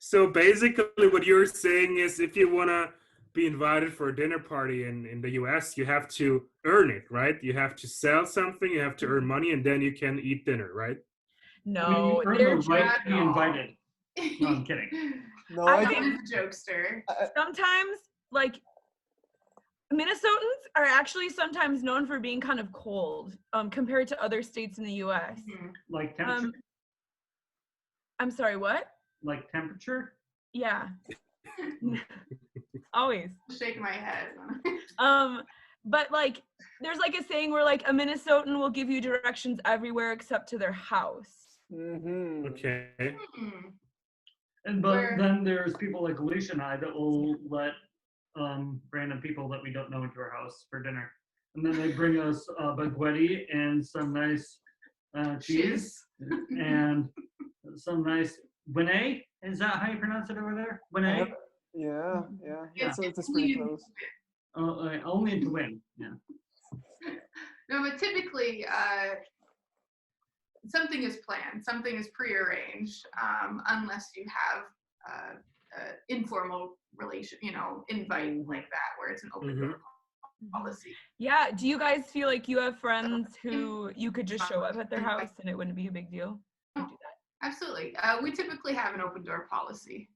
So basically what you're saying is if you want to be invited for a dinner party in the US, you have to earn it, right? You have to sell something, you have to earn money, and then you can eat dinner, right? I mean, you No, earn they're the right to be not. invited. No, I'm kidding. No, I I think- think think- is a jokester. sometimes, like, Minnesotans are actually sometimes known for being kind of cold compared to other states in the US. Mhm. Like temperature? I'm sorry, what? Like temperature? Yeah. Always. Shake my head. But like there's like a saying where like a Minnesotan will give you directions everywhere except to their house. Mm-hmm. Okay. Hmm. But Where- then there's people like Alicia and I that will let random people that we don't know into our house for dinner. And then they bring us baguette and some nice cheese and some nice beignet. Is that how you pronounce it over there? Beignet? Yeah. Yeah. It's pretty close. Only to win. Yeah. No, but typically, something is planned, something is prearranged, unless you have informal relation, invite like that, where it's an open door policy. Yeah, do you guys feel like you have friends who you could just show up at their house and it wouldn't be a big deal? You do that. Absolutely. We typically have an open door policy.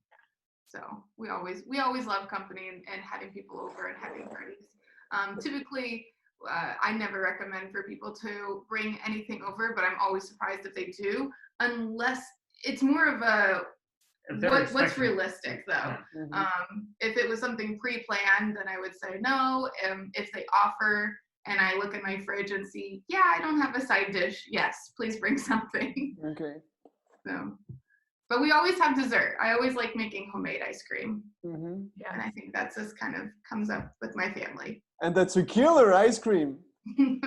So we always love company and having people over and having parties. Typically, I never recommend for people to bring anything over, but I'm always surprised if they do, unless it's more of a what's realistic though. Mm-hmm. If it was something pre-planned, then I would say no. If they offer and I look in my fridge and see, yeah, I don't have a side dish, yes, please bring something. Okay. So, but we always have dessert. I always like making homemade ice cream. Mm-hmm. Yeah. And I think that's just kind of comes up with my family. And that's a killer ice cream.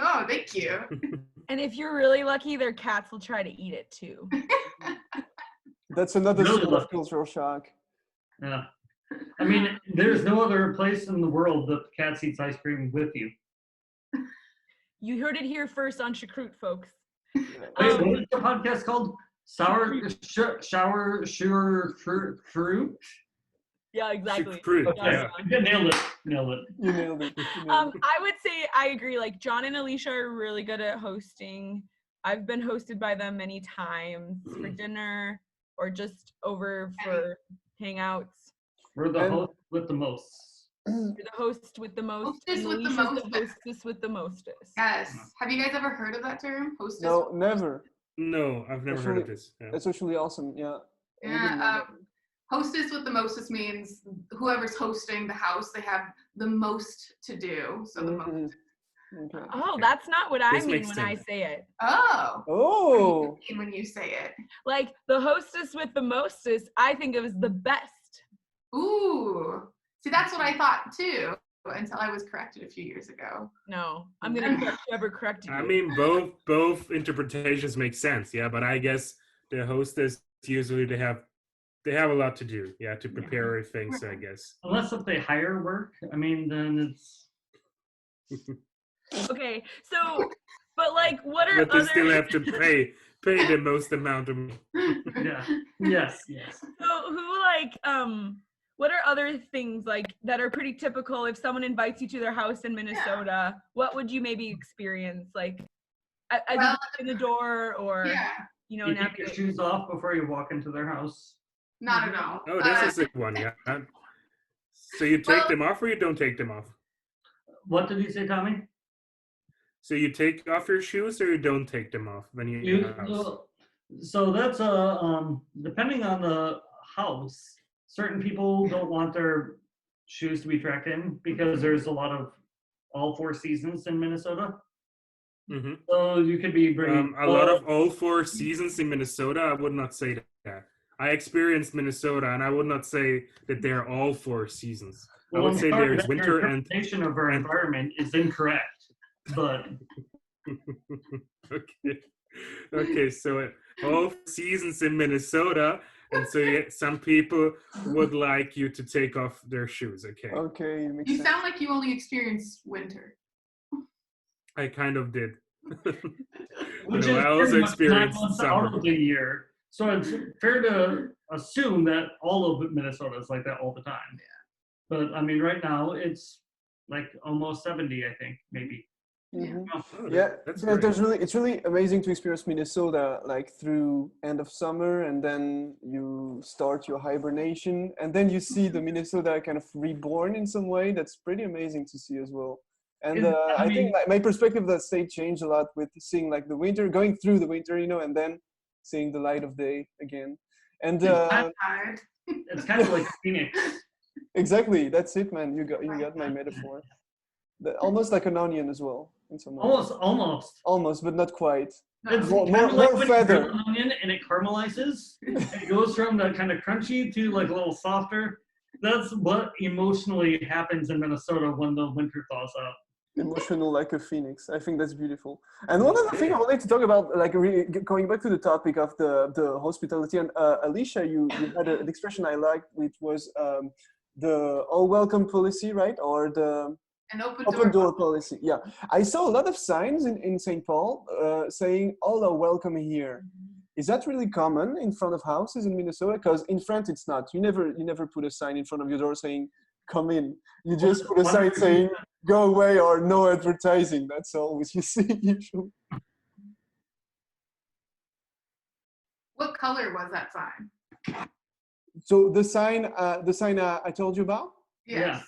Oh, thank you. And if you're really lucky, their cats will try to eat it too. That's another Really sort of lucky. cultural shock. Yeah. I mean, there's no other place in the world that cats eats ice cream with you. You heard it here first on Choúkrüt, folks. Wait, what is the podcast called? Shower fruit? Yeah, exactly. Choúkrüt, Okay, yeah. nailed it. Nailed it. You nailed it. You nailed it. I would say I agree. Like John and Alicia are really good at hosting. I've been hosted by them many times for dinner or just over for hangouts. We're the host with the most. You're the host with the most. Hostess and with the Alicia's most. hostess with the mostest. Yes. Have you guys ever heard of that term? Hostess? No, never. No, I've never heard of this. Yeah. It's actually awesome. Yeah. I didn't know Yeah. that. Hostess with the mostest means whoever's hosting the house, they have the most to do. So the most. Mhm. Okay. Oh, that's not what I This mean makes when I sense. say it. Oh. Oh. What do you mean when you say it? Like the hostess with the mostest, I think of as the best. Ooh. See, that's what I thought too, until I was corrected a few years ago. No, I'm gonna correct whoever corrected you. I mean, both interpretations make sense, yeah. But I guess the hostess usually they have a lot to do, yeah, to prepare things. I guess. Unless if they hire work, I mean, then it's. Okay, so, but like, what are But they other? still have to pay the most amount of. Yeah. Yes. Yes. So who like what are other things like that are pretty typical if someone invites you to their house in Minnesota? What would you maybe experience like as you Well, walk in the door or Yeah, you know You take your navigate? shoes off before you walk into their house. not at all. Oh, this is a good one, yeah. So you take them off or you don't take them off? What did you say, Tommy? So you take off your shoes or you don't take them off when you're in the house? So that's depending on the house. Certain people don't want their shoes to be tracked in because there's a lot of all four seasons in Minnesota. Mm-hmm. So you could be bringing A lot of all four seasons in Minnesota. I would not say that. I experienced Minnesota, and I would not say that they're all four seasons. I would say there is winter and. interpretation of our environment is incorrect, but Okay. So all seasons in Minnesota, and so some people would like you to take off their shoes. Okay, Okay. It makes You sense. sound like you only experience winter. I kind of did. which I is also pretty much 9 experienced months summer. out of the year. So it's fair to assume that all of Minnesota is like that all the time. Yeah. But I mean, right now it's like almost 70, I think, maybe. Mhm. Oh, Yeah, that's yeah, great. it's really amazing to experience Minnesota like through end of summer, and then you start your hibernation, and then you see the Minnesota kind of reborn in some way. That's pretty amazing to see as well. And I I think mean- like, my perspective of the state changed a lot with seeing like the winter, going through the winter, and then seeing the light of day again. And I'm tired. It's kind of like Phoenix. exactly, that's it, man. You got my metaphor. Almost like an onion as well in some way. Almost, but not quite. It's More- kind of more like when you feather. grill an onion and it caramelizes. It goes from the kind of crunchy to like a little softer. That's what emotionally happens in Minnesota when the winter thaws out. Emotional like a phoenix. I think that's beautiful. And one other thing I wanted to talk about, like really going back to the topic of the hospitality, and Alicia, you had an expression I liked, which was the all welcome policy, right? Or the An open door policy. Yeah, I saw a lot of signs in St. Paul saying all are welcome here. Is that really common in front of houses in Minnesota? Because in France it's not. You never put a sign in front of your door saying come in. You just put a sign saying go away or no advertising. That's all you see usually. What color was that sign? So the sign I told you about, Yes.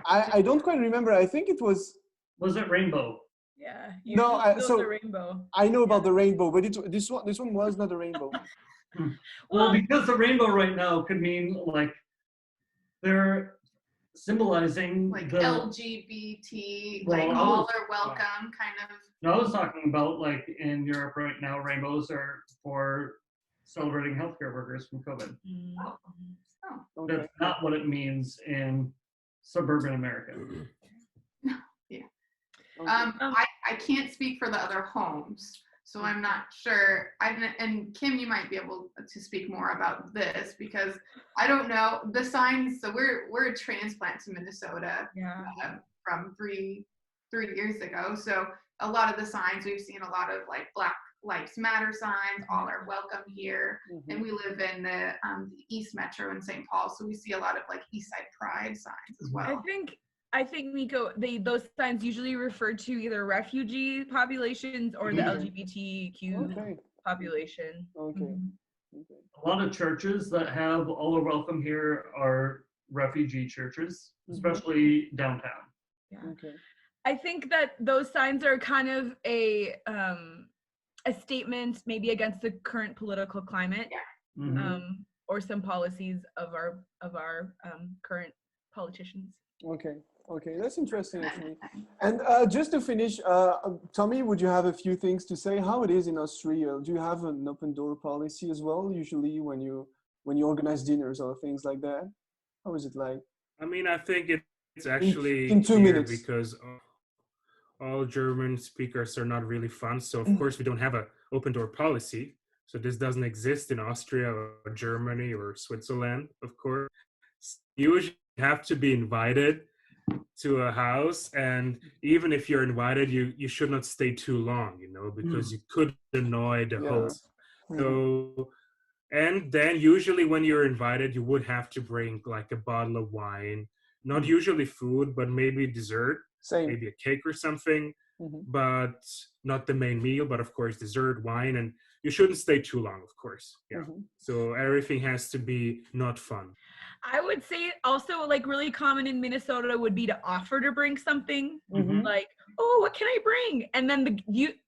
I don't quite remember. I think it was. Was it rainbow? Yeah. No, usually so- the rainbow. I know about the rainbow, but this one was not a rainbow. Well, because the rainbow right now could mean like they're symbolizing Like the. LGBT, Well, like I all was- are welcome, kind of. No, I was talking about like in Europe right now, rainbows are for celebrating healthcare workers from COVID. Oh. Okay. That's not what it means in suburban America. I can't speak for the other homes, so I'm not sure. And Kim, you might be able to speak more about this because I don't know the signs. So we're a transplant to Minnesota Yeah. from three years ago. So a lot of the signs we've seen, a lot of like Black Lives Matter signs, all are welcome here. Mhm. And we live in the East Metro in St. Paul, so we see a lot of like East Side Pride signs as well. I think Miko, those signs usually refer to either refugee populations or the LGBTQ Okay. population. Okay. Mhm. Okay. A lot of churches that have all are welcome here are refugee churches, especially downtown. Yeah. Okay. I think that those signs are kind of a statement maybe against the current political climate, Mhm. or some policies of our current politicians. Okay. Okay. That's interesting actually. And just to finish, Tommy, would you have a few things to say? How it is in Austria? Do you have an open door policy as well? Usually when you organize dinners or things like that, how is it like? I mean, I think it's actually in 2 here minutes. because all German speakers are not really fun. So of course we don't have an open door policy. So this doesn't exist in Austria or Germany or Switzerland, of course. You usually have to be invited to a house, and even if you're invited, you should not stay too long, because you could annoy the Yeah. host. Mhm. So, and then usually when you're invited, you would have to bring like a bottle of wine, not usually food, but maybe dessert, Same. maybe a cake or something, Mhm. but not the main meal, but of course dessert, wine, and you shouldn't stay too long, of course. Yeah. Mhm. So everything has to be not fun. I would say also like really common in Minnesota would be to offer to bring something, Mhm. like, oh, what can I bring? And then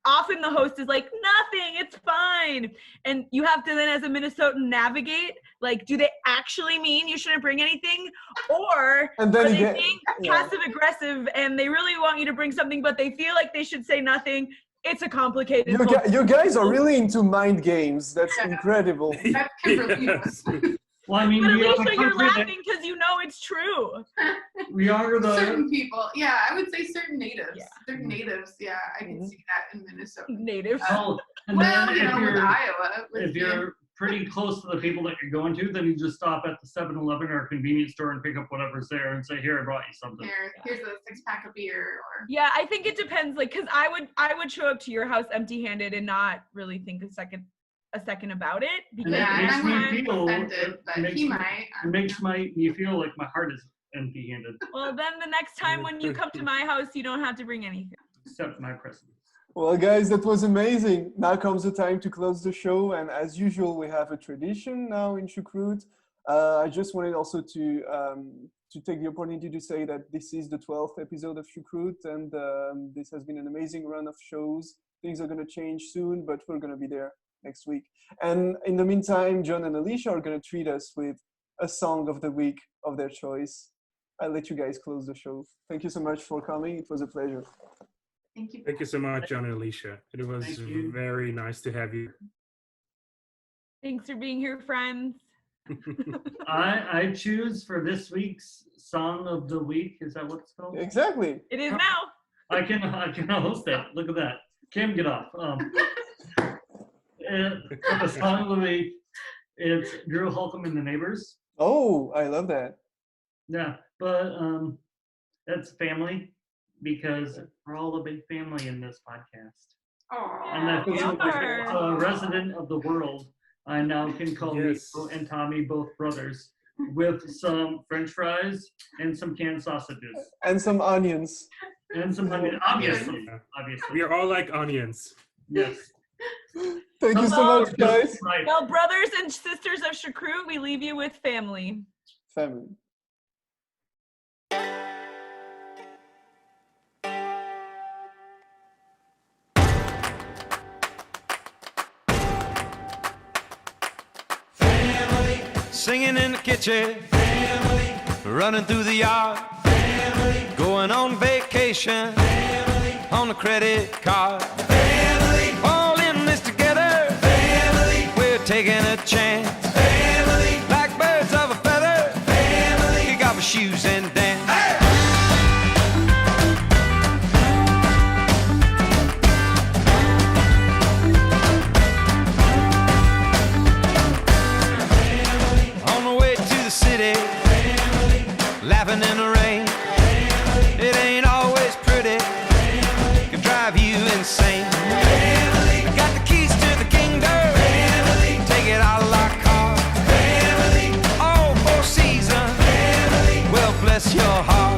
often the host is like, nothing, it's fine. And you have to then as a Minnesotan navigate, like, do they actually mean you shouldn't bring anything? Or And then are they again, being yeah. passive aggressive and they really want you to bring something, but they feel like they should say nothing? It's a complicated You guys are really into mind games. That's Yeah. incredible. That's Kimberly. Yes. Well, I mean, But we are Alicia, the you're country that- laughing because you know it's true. we are the Certain people, yeah, I would say certain natives. Yeah. Certain natives, yeah, I can Mhm. see that in Minnesota. Native. oh, and Well, then you know, with if Iowa, with you're pretty close to the people that you're going to, then you just stop at the 7-Eleven or convenience store and pick up whatever's there and say, "Here, I brought you something." here's a 6-pack of beer, or Yeah, I think it depends. Like, cause I would show up to your house empty-handed and not really think a second a second about it because Yeah, Yeah, and makes I me wouldn't be feel- offended, but makes he me- might. It makes me feel like my heart is empty-handed, well, then the next time when you come to my house, you don't have to bring anything. except my presence. Well, guys, that was amazing. Now comes the time to close the show, and as usual, we have a tradition now in Choúkrüt. I just wanted also to take the opportunity to say that this is the 12th episode of Choúkrüt, and this has been an amazing run of shows. Things are going to change soon, but we're going to be there next week. And in the meantime, John and Alicia are going to treat us with a song of the week of their choice. I'll let you guys close the show. Thank you so much for coming. It was a pleasure. Thank you. Thank you so much, John and Alicia. It was Thank you. very nice to have you. Thanks for being here, friends. I choose for this week's song of the week. Is that what it's called? Exactly. It is now. I can host that. Look at that. Cam, get off. For the song of the week, it's Drew Holcomb and the Neighbors. Oh, I love that. Yeah, but that's family because we're all a big family in this podcast. And I Aw. feel we like are. as a resident of the world, I now can call Yes. Nico and Tommy both brothers with some French fries and some canned sausages And some onions. and some onion. Obviously, Yeah. obviously, We are all like onions. yes. Thank you so much, guys. Right. Well, brothers and sisters of Choúkrüt, we leave you with family. Family. Singing in the kitchen, family. Running through the yard, family. Going on vacation, family. On the credit card, family. All in this together, family. We're taking a chance, family. Like birds of a feather, family. Kick off our shoes and dance. On the way to the city, laughing in the rain. It ain't always pretty, can drive you insane. Got the keys to the kingdom, take it out like car. All four seasons, well bless your heart.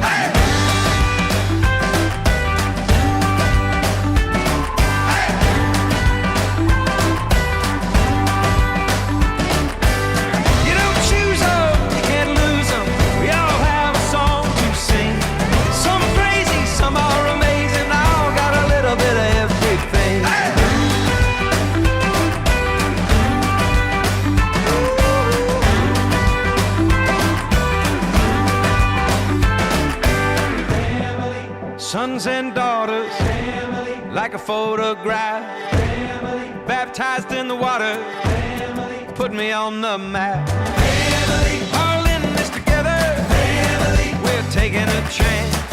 You don't choose them, you can't lose them. We all have a song to sing. Some are crazy, some are amazing. All got a little bit of everything. Sons and daughters, like a photograph. Baptized in the water, put me on the map. All in this together, we're taking a chance.